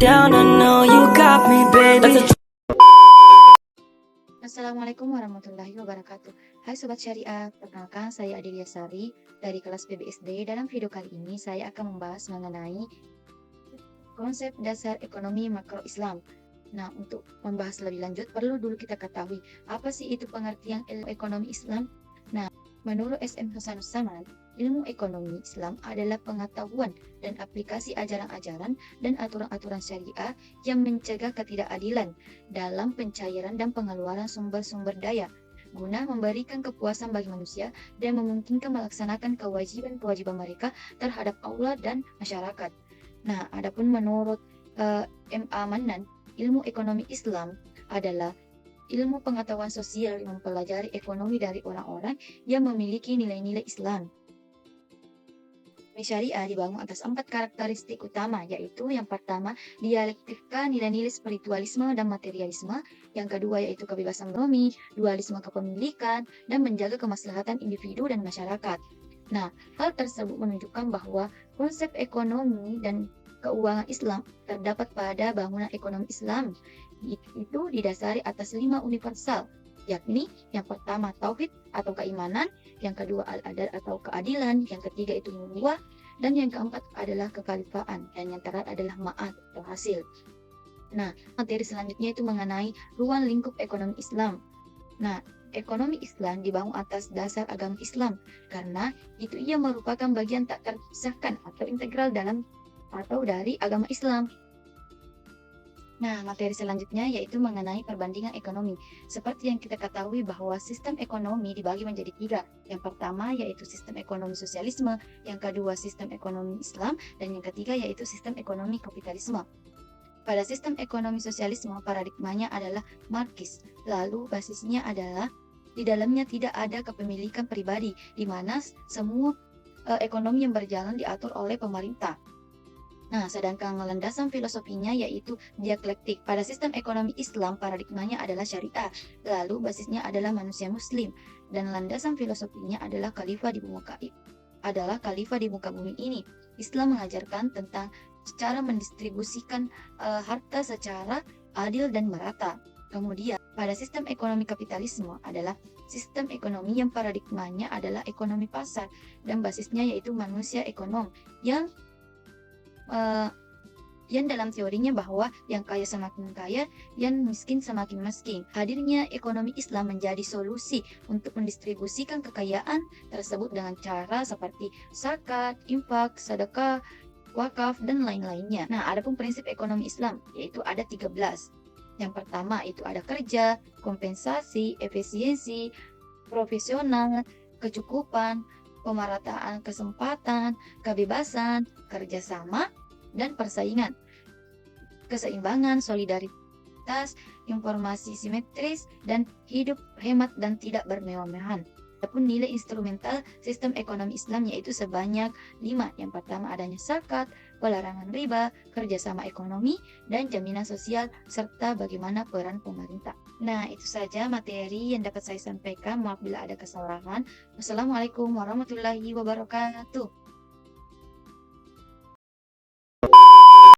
down, I know you got me, baby. Assalamualaikum warahmatullahi wabarakatuh. Hai Sobat Syariah, perkenalkan saya Adelia Sari dari kelas PBSD. Dalam video kali ini saya akan membahas mengenai konsep dasar ekonomi makro Islam. Nah, untuk membahas lebih lanjut perlu dulu kita ketahui apa sih itu pengertian ilmu ekonomi Islam. Nah, menurut SM Hasanussaman, ilmu ekonomi Islam adalah pengetahuan dan aplikasi ajaran-ajaran dan aturan-aturan syariah yang mencegah ketidakadilan dalam pencairan dan pengeluaran sumber-sumber daya guna memberikan kepuasan bagi manusia dan memungkinkan melaksanakan kewajiban-kewajiban mereka terhadap Allah dan masyarakat. Nah, adapun menurut M.A. Manan, ilmu ekonomi Islam adalah ilmu pengetahuan sosial yang mempelajari ekonomi dari orang-orang yang memiliki nilai-nilai Islam. Syariah dibangun atas 4 karakteristik utama, yaitu yang pertama, dialektika nilai-nilai spiritualisme dan materialisme, yang kedua yaitu kebebasan ekonomi, dualisme kepemilikan, dan menjaga kemaslahatan individu dan masyarakat. Nah, hal tersebut menunjukkan bahwa konsep ekonomi dan keuangan Islam terdapat pada bangunan ekonomi Islam. Itu didasari atas 5 universal, yakni yang pertama tauhid atau keimanan, yang kedua al-adal atau keadilan, yang ketiga itu muruah, dan yang keempat adalah kekhalifaan, dan yang terakhir adalah ma'ad atau hasil. Nah, materi selanjutnya itu mengenai ruang lingkup ekonomi Islam. Nah, ekonomi Islam dibangun atas dasar agama Islam karena itu ia merupakan bagian tak terpisahkan atau integral dalam atau dari agama Islam. Nah, materi selanjutnya yaitu mengenai perbandingan ekonomi. Seperti yang kita ketahui bahwa sistem ekonomi dibagi menjadi 3. Yang pertama yaitu sistem ekonomi sosialisme, yang kedua sistem ekonomi Islam, dan yang ketiga yaitu sistem ekonomi kapitalisme. Pada sistem ekonomi sosialisme, paradigmanya adalah Marxis. Lalu basisnya adalah di dalamnya tidak ada kepemilikan pribadi, di mana semua ekonomi yang berjalan diatur oleh pemerintah. Nah, sedangkan landasan filosofinya yaitu dialektik. Pada sistem ekonomi Islam, paradigmanya adalah syariah, lalu basisnya adalah manusia muslim, dan landasan filosofinya adalah khalifah di muka bumi ini. Islam mengajarkan tentang cara mendistribusikan harta secara adil dan merata. Kemudian, pada sistem ekonomi kapitalisme adalah sistem ekonomi yang paradigmanya adalah ekonomi pasar, dan basisnya yaitu manusia ekonom yang dalam teorinya bahwa yang kaya semakin kaya, yang miskin semakin miskin. Hadirnya ekonomi Islam menjadi solusi untuk mendistribusikan kekayaan tersebut dengan cara seperti zakat, infak, sedekah, wakaf, dan lain-lainnya. Nah, adapun prinsip ekonomi Islam yaitu ada 13. Yang pertama itu ada kerja, kompensasi, efisiensi, profesional, kecukupan, pemerataan kesempatan, kebebasan, kerjasama, dan persaingan, keseimbangan, solidaritas, informasi simetris, dan hidup hemat dan tidak bermewah-mewahan. Adapun nilai instrumental sistem ekonomi Islam yaitu sebanyak 5. Yang pertama adanya zakat, pelarangan riba, kerjasama ekonomi, dan jaminan sosial, serta bagaimana peran pemerintah. Nah, itu saja materi yang dapat saya sampaikan. Maaf bila ada kesalahan. Wassalamualaikum warahmatullahi wabarakatuh.